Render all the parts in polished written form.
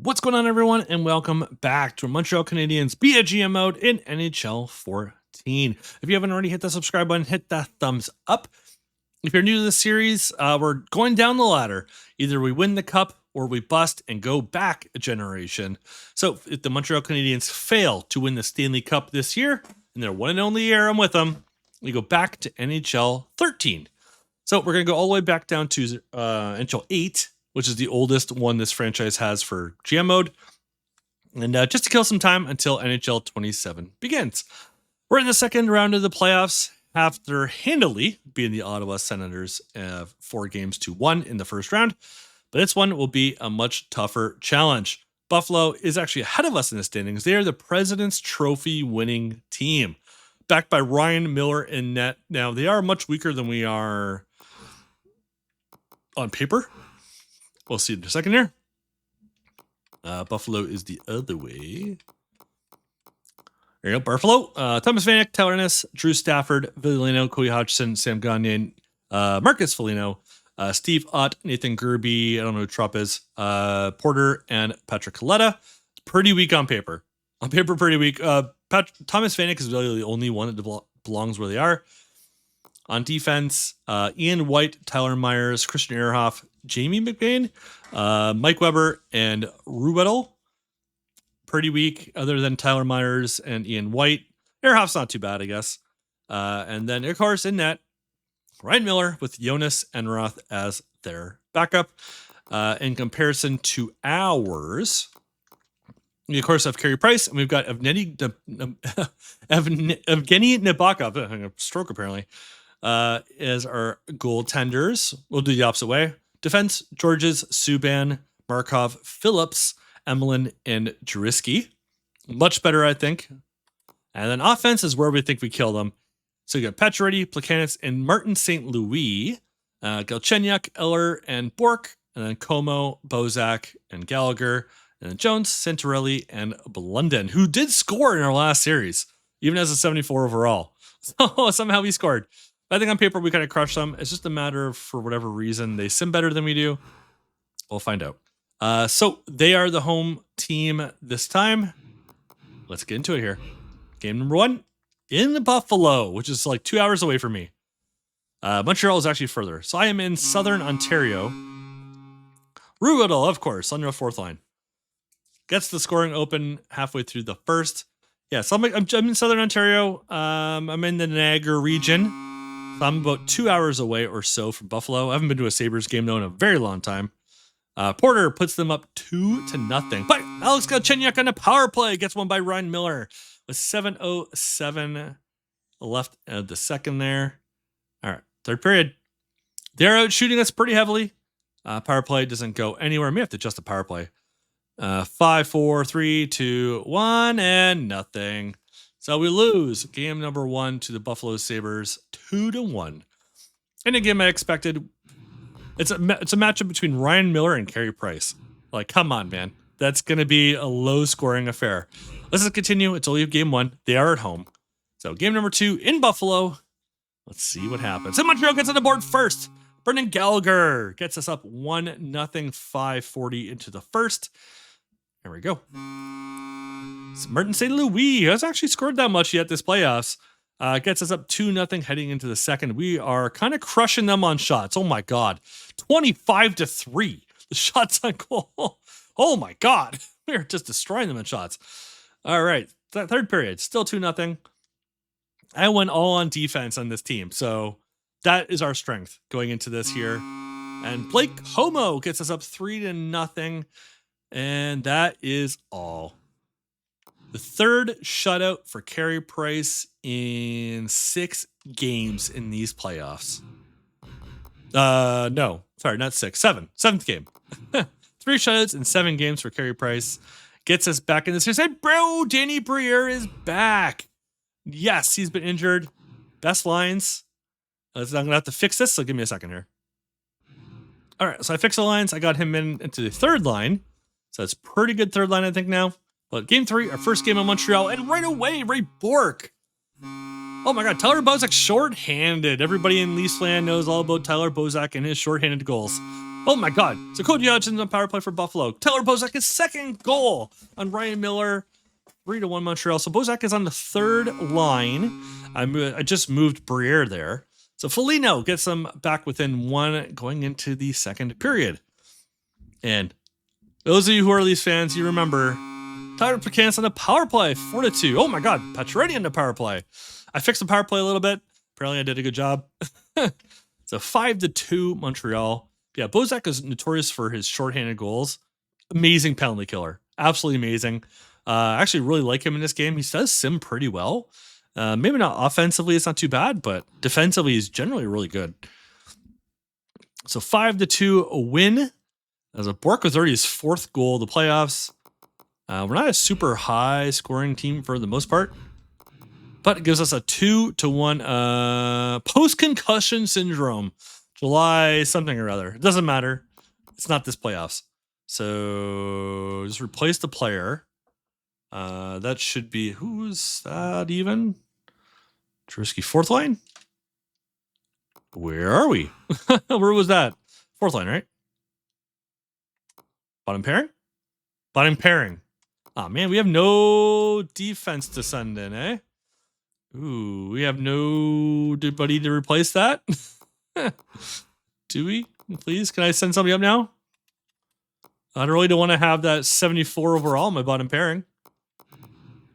What's going on, everyone, and welcome back to Montreal Canadiens Be a GM mode in NHL 14. If you haven't already hit the subscribe button, hit that thumbs up. If you're new to this series, we're going down the ladder. Either we win the cup or we bust and go back a generation. So if the Montreal Canadiens fail to win the Stanley Cup this year, in their one and only year I'm with them, we go back to NHL 13. So we're going to go all the way back down to NHL 8, which is the oldest one this franchise has for GM mode. And just to kill some time until NHL 27 begins. We're in the second round of the playoffs after handily beating the Ottawa Senators 4-1 in the first round. But this one will be a much tougher challenge. Buffalo is actually ahead of us in the standings. They are the President's Trophy winning team, backed by Ryan Miller in net. Now, they are much weaker than we are on paper. We'll see in a second here. Buffalo is the other way. There you go, Buffalo. Thomas Vanek, Tyler Ennis, Drew Stafford, Villano, Cody Hodgson, Sam Gagner, Marcus Foligno, Steve Ott, Nathan Gerby, I don't know who Trop is, Porter, and Patrick Coletta. Pretty weak on paper. On paper, pretty weak. Thomas Vanek is really the only one that belongs where they are. On defense, Ian White, Tyler Myers, Christian Ehrhoff, Jamie McBain, Mike Weber, and Ruedel. Pretty weak, other than Tyler Myers and Ian White. Ehrhoff's not too bad, I guess. And then, of course, in net, Ryan Miller with Jonas Enroth as their backup. In comparison to ours, we, of course, have Carey Price, and we've got Evgeny Nabokov, having a stroke apparently, as our goaltenders. We'll do the opposite way. Defense, Georges, Subban, Markov, Phillips, Emelin, and Jurisky. Much better, I think. And then offense is where we think we kill them. So you got Pacioretty, Plekanec, and Martin St. Louis, Galchenyuk, Eller, and Bork, and then Como, Bozak, and Gallagher, and then Jones, Santorelli, and Blunden, who did score in our last series, even as a 74 overall. So somehow he scored. I think on paper we kind of crushed them. It's just a matter of, for whatever reason, they sim better than we do. We'll find out. So they are the home team this time. Let's get into it here. Game number 1 in Buffalo, which is like 2 hours away from me. Montreal is actually further. So I am in Southern Ontario. Ruedel, of course, on your fourth line. Gets the scoring open halfway through the first. Yeah, so I'm in Southern Ontario. I'm in the Niagara region. So I'm about 2 hours away or so from Buffalo. I haven't been to a Sabres game, though, in a very long time. Porter puts them up 2-0. But Alex Galchenyuk on a power play gets one by Ryan Miller with 7:07 left of the second there. All right, third period. They're out shooting us pretty heavily. Power play doesn't go anywhere. I may have to adjust the power play. 5, 4, 3, 2, 1, and nothing. So we lose game number 1 to the Buffalo Sabres 2-1. In a game I expected. It's a matchup between Ryan Miller and Carey Price. Like, come on, man. That's going to be a low-scoring affair. Let's just continue. It's only game 1. They are at home. So game number 2 in Buffalo. Let's see what happens. And Montreal gets on the board first. Brendan Gallagher gets us up 1-0, 5:40 into the first. There we go. Martin St. Louis has actually scored that much yet this playoffs. Gets us up 2-0 heading into the second. We are kind of crushing them on shots. Oh my God. 25-3. The shots on goal. Oh my God. We're just destroying them in shots. All right. Third period. Still 2-0. I went all on defense on this team. So that is our strength going into this here. And Blake Homo gets us up 3-0. And that is all. The third shutout for Carey Price in 6 games in these playoffs. No, sorry, not 6, 7. 7th game. 3 shutouts in 7 games for Carey Price. Gets us back in this series. Hey, bro, Danny Briere is back. Yes, he's been injured. Best lines. I'm going to have to fix this, so give me a second here. All right, so I fixed the lines. I got him into the third line. So it's pretty good third line, I think, now. But game 3, our first game in Montreal, and right away, Ray Bork. Oh my God, Tyler Bozak shorthanded. Everybody in Leafsland knows all about Tyler Bozak and his shorthanded goals. Oh my God. So Cody Hodgson on power play for Buffalo. Tyler Bozak, his second goal on Ryan Miller. 3-1 Montreal. So Bozak is on the third line. I just moved Briere there. So Foligno gets them back within one going into the second period. And those of you who are Leafs fans, you remember Tyler Pecanis on the power play, 4-2. Oh my God, Pacioretty on the power play. I fixed the power play a little bit. Apparently I did a good job. So 5-2 Montreal. Yeah, Bozak is notorious for his shorthanded goals. Amazing penalty killer. Absolutely amazing. I actually really like him in this game. He does sim pretty well. Maybe not offensively, it's not too bad, but defensively, he's generally really good. So 5-2 win. As a Bork was already his fourth goal of the playoffs. We're not a super high scoring team for the most part, but it gives us a 2-1 post-concussion syndrome. July something or other. It doesn't matter. It's not this playoffs. So just replace the player. That should be, who's that even? Trubisky, fourth line? Where are we? Where was that? Fourth line, right? Bottom pairing? Bottom pairing. Oh man, we have no defense to send in, eh? Ooh, we have nobody to replace that. Do we? Please, can I send somebody up now? I really don't want to have that 74 overall in my bottom pairing.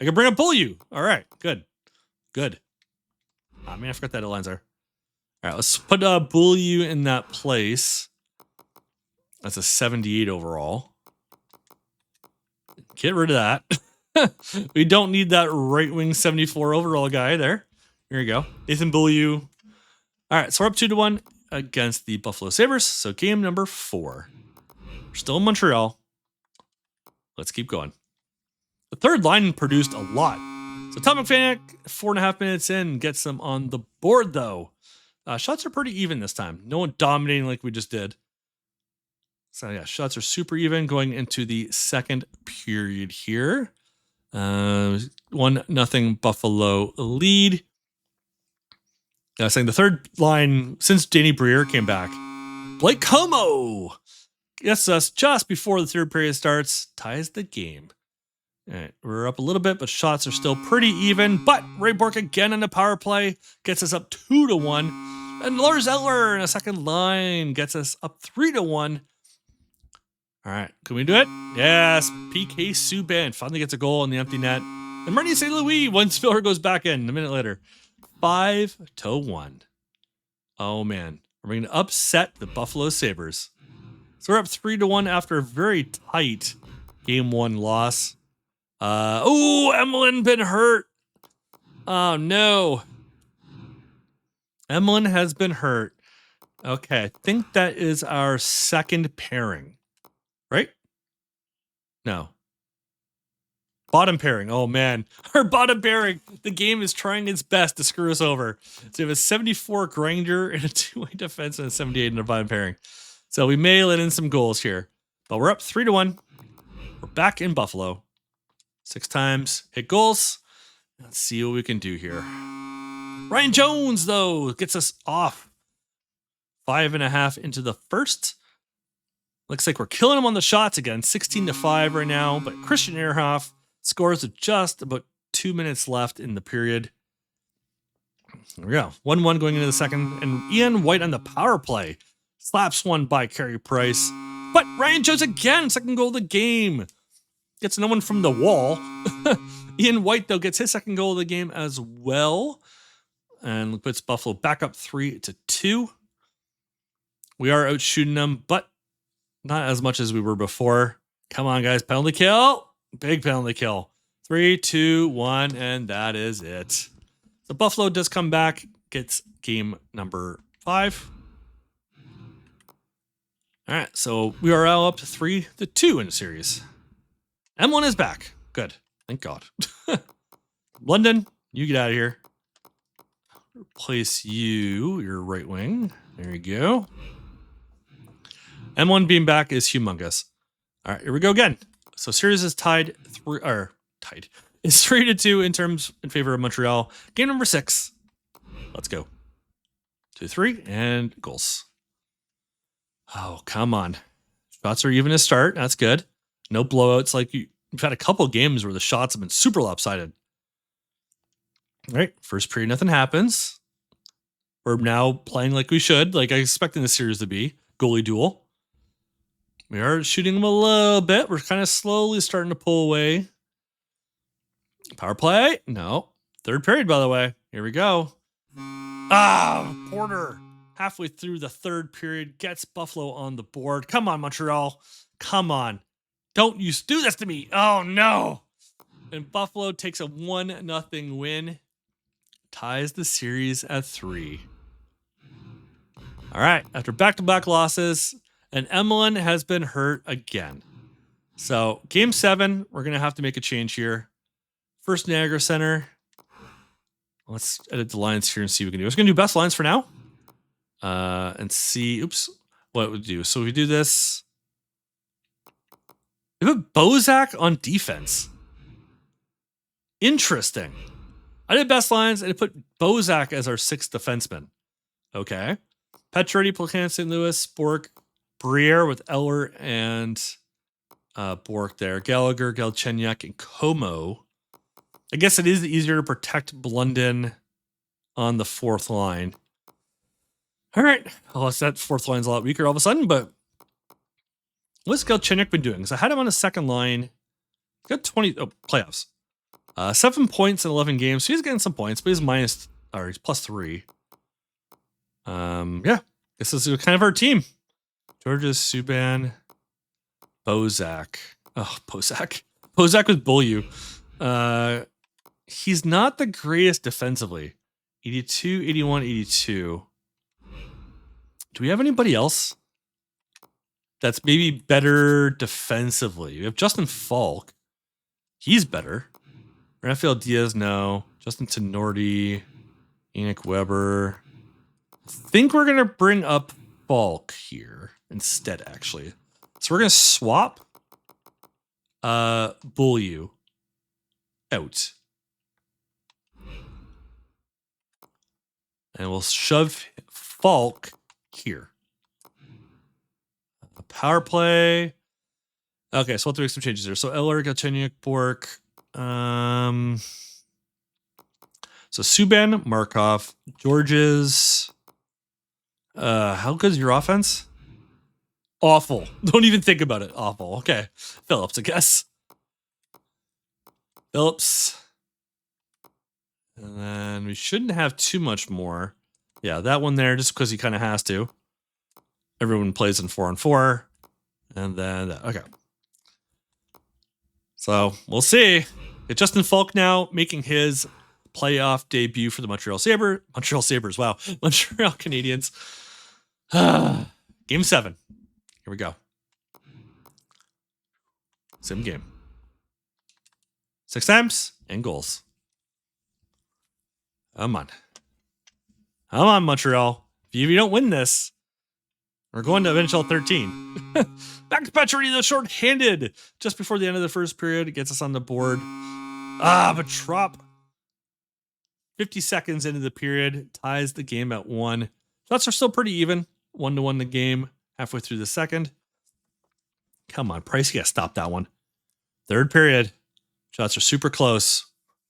I can bring up Bullu. All right, good. Good. Oh man, I forgot that lines are. All right, let's put Bullu in that place. That's a 78 overall. Get rid of that. We don't need that right wing 74 overall guy there. Here you go. Nathan Bullu. All right, so we're up 2-1 against the Buffalo Sabres. So game number 4. We're still in Montreal. Let's keep going. The third line produced a lot. So Tom McFadden, 4.5 minutes in, gets them on the board though. Shots are pretty even this time. No one dominating like we just did. So yeah, shots are super even going into the second period here. 1-0 Buffalo lead. I was saying the third line since Danny Briere came back. Blake Como gets us just before the third period starts, ties the game. All right, we're up a little bit, but shots are still pretty even. But Ray Bork again on the power play gets us up 2-1. And Lars Eller in a second line gets us up 3-1. All right, can we do it? Yes, PK Subban finally gets a goal in the empty net. And Marty St. Louis, one spiller goes back in a minute later. 5-1. Oh man, we're going to upset the Buffalo Sabres. So we're up 3-1 after a very tight game 1 loss. Emelin been hurt. Oh no. Emelin has been hurt. Okay, I think that is our second pairing. Right? No. Bottom pairing. Oh man. Our bottom pairing. The game is trying its best to screw us over. So we have a 74 grinder and a 2-way defense and a 78 in our bottom pairing. So we may let in some goals here. But we're up 3-1. We're back in Buffalo. 6 times. Hit goals. Let's see what we can do here. Ryan Jones, though, gets us off. 5.5 into the first. Looks like we're killing him on the shots again. 16-5 right now. But Christian Ehrhoff scores with just about 2 minutes left in the period. There we go. 1-1 going into the second. And Ian White on the power play. Slaps one by Carey Price. But Ryan Jones again. Second goal of the game. Gets no one from the wall. Ian White, though, gets his second goal of the game as well. And puts Buffalo back up 3-2. We are out shooting them, but not as much as we were before. Come on, guys. Penalty kill. Big penalty kill. 3, 2, 1, and that is it. So Buffalo does come back. Gets game number 5. All right, so we are now up to 3-2 in the series. M1 is back. Good. Thank God. London, you get out of here. Replace you, your right wing. There you go. M1 being back is humongous. All right, here we go again. So series is tied. It's 3-2 in favor of Montreal. Game number 6. Let's go. 2-3 and goals. Oh, come on. Shots are even to start. That's good. No blowouts. Like you've had a couple games where the shots have been super lopsided. All right. First period, nothing happens. We're now playing like we should, like I expect in the series to be. Goalie duel. We are shooting them a little bit. We're kind of slowly starting to pull away. Power play? No. Third period, by the way. Here we go. Porter. Halfway through the third period, gets Buffalo on the board. Come on, Montreal. Come on. Don't you do this to me. Oh, no. And Buffalo takes a 1-0 win. Ties the series at 3. All right. After back-to-back losses, and Emelin has been hurt again. So game 7, we're going to have to make a change here. First Niagara Center. Let's edit the lines here and see what we can do. I was going to do best lines for now. And see, what we do. So we do this. We have a Bozak on defense. Interesting. I did best lines and I put Bozak as our 6th defenseman. Okay. Petrardi, Placan, St. Louis, Bork, Briere with Eller and Bork there. Gallagher, Galchenyuk, and Como. I guess it is easier to protect Blunden on the 4th line. All right. Well, that 4th line's a lot weaker all of a sudden, but what's Galchenyuk been doing? So I had him on the 2nd line. He's got playoffs. 7 points in 11 games. So he's getting some points, but he's he's +3. Yeah. This is kind of our team. Georges, Subban, Bozak. Oh, Bozak. Bozak with Beaulieu. He's not the greatest defensively. 82, 81, 82. Do we have anybody else that's maybe better defensively? We have Justin Falk. He's better. Rafael Diaz, no. Justin Tenorti, Enoch Weber. I think we're going to bring up Falk here instead, actually. So we're going to swap Beaulieu out. And we'll shove Falk here. Power play. Okay, so we'll have to make some changes here. So Eller, Galchenyuk, Bork. So Subban, Markov, Georges. How good is your offense? Awful. Don't even think about it. Awful. Okay. Phillips, I guess. Phillips. And then we shouldn't have too much more. Yeah, that one there, just because he kind of has to. Everyone plays in 4-on-4. And then, okay. So, we'll see. It's Justin Falk now making his playoff debut for the Montreal Sabres. Wow. Montreal Canadiens. Game 7. Here we go. Sim game. 6 times and goals. Come on. Come on, Montreal. If you don't win this, we're going to NHL 13. Back to Petrardi, the short-handed. Just before the end of the first period, it gets us on the board. But Trop. 50 seconds into the period, ties the game at 1. Shots are still pretty even. 1-1 the game. Halfway through the second. Come on, Price, you gotta stop that one. Third period. Shots are super close.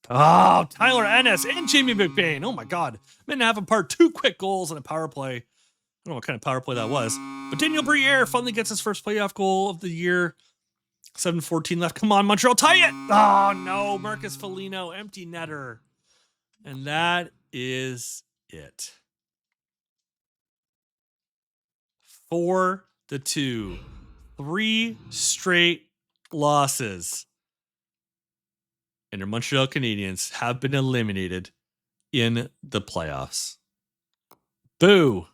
Oh, Tyler Ennis and Jamie McBain. Oh my God. Minute and a half apart. 2 quick goals and a power play. I don't know what kind of power play that was. But Daniel Briere finally gets his first playoff goal of the year. 7:14 left. Come on, Montreal, tie it. Oh no, Marcus Foligno, empty netter. And that is it. 4-2. 3 straight losses. And the Montreal Canadiens have been eliminated in the playoffs. Boo.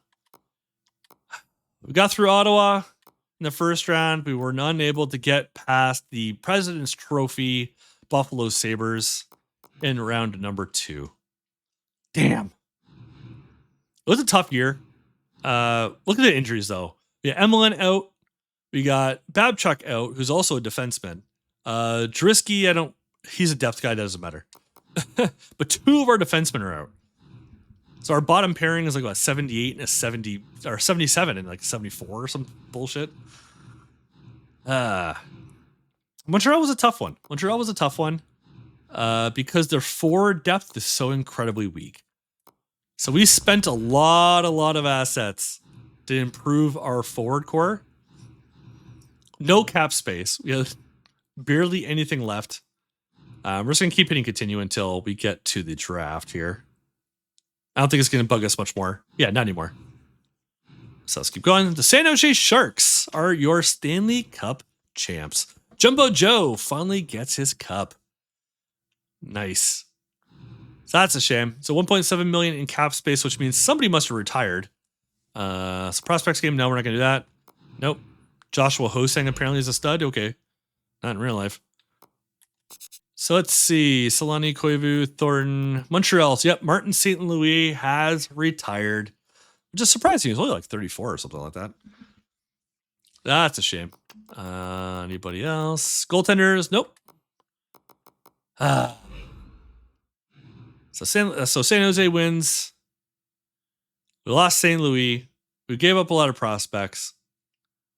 We got through Ottawa in the first round. We were unable to get past the President's Trophy Buffalo Sabres in round number 2. Damn. It was a tough year. Look at the injuries, though. We got Emelin out. We got Babchuk out, who's also a defenseman. Drisky, he's a depth guy, doesn't matter. But 2 of our defensemen are out. So our bottom pairing is like what, 78 and a 70 or 77 and like 74 or some bullshit. Montreal was a tough one. Because their forward depth is so incredibly weak. So we spent a lot of assets to improve our forward core. No cap space. We have barely anything left. We're just going to keep hitting continue until we get to the draft here. I don't think it's going to bug us much more. Yeah, not anymore. So let's keep going. The San Jose Sharks are your Stanley Cup champs. Jumbo Joe finally gets his cup. Nice. So that's a shame. So 1.7 million in cap space, which means somebody must have retired. So prospects game, no, we're not going to do that. Nope. Joshua Hosang apparently is a stud. Okay. Not in real life. So let's see. Solani, Koivu, Thornton, Montreal. So yep, Martin St. Louis has retired. Which is surprising. He's only like 34 or something like that. That's a shame. Anybody else? Goaltenders? Nope. So San Jose wins. We lost St. Louis. We gave up a lot of prospects.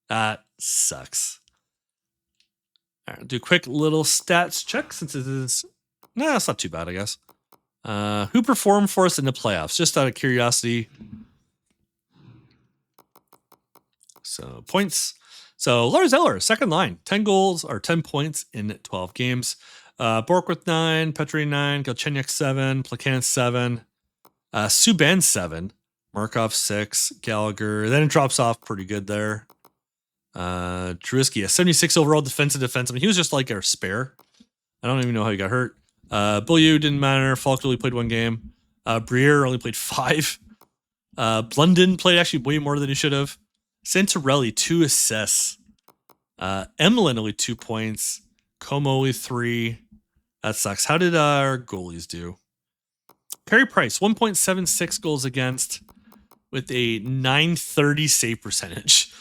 That sucks. All right, I'll do a quick little stats check since it is. Nah, it's not too bad, I guess. Who performed for us in the playoffs? Just out of curiosity. So points. So Lars Eller, second line, 10 goals or 10 points in 12 games. Bork with 9, Petry 9, Galchenyuk 7, Placan 7, Subban 7, Markov 6, Gallagher. Then it drops off pretty good there. Trubisky, a 76 overall defensive. I mean, he was just like our spare. I don't even know how he got hurt. Beaulieu didn't matter. Falk only played 1 game. Briere only played 5. Blunden played actually way more than he should have. Santorelli, 2 assists. Emlyn only 2 points. Como only 3. That sucks. How did our goalies do? Carey Price, 1.76 goals against with a 930 save percentage.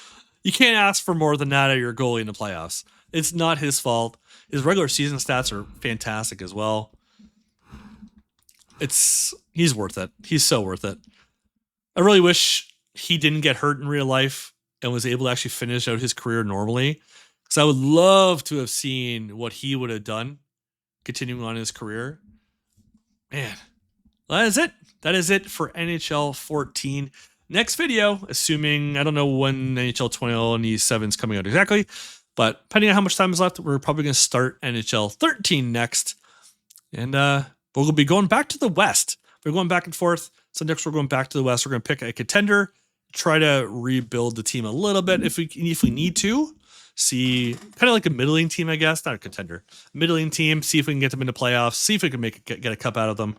You can't ask for more than that out of your goalie in the playoffs. It's not his fault. His regular season stats are fantastic as well. He's worth it. He's so worth it. I really wish he didn't get hurt in real life and was able to actually finish out his career normally. Because I would love to have seen what he would have done continuing on his career. Man, that is it. That is it for NHL 14. Next video, assuming, I don't know when NHL 27 is coming out exactly, but depending on how much time is left, we're probably going to start NHL 13 next. And we'll be going back to the West. We're going back and forth. So next we're going back to the West. We're going to pick a contender, try to rebuild the team a little bit if we need to. See, kind of like a middling team, I guess. Not a contender. Middling team, see if we can get them into playoffs, see if we can get a cup out of them.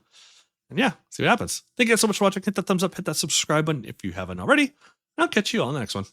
And yeah, see what happens. Thank you guys so much for watching. Hit that thumbs up, hit that subscribe button if you haven't already. And I'll catch you on the next one.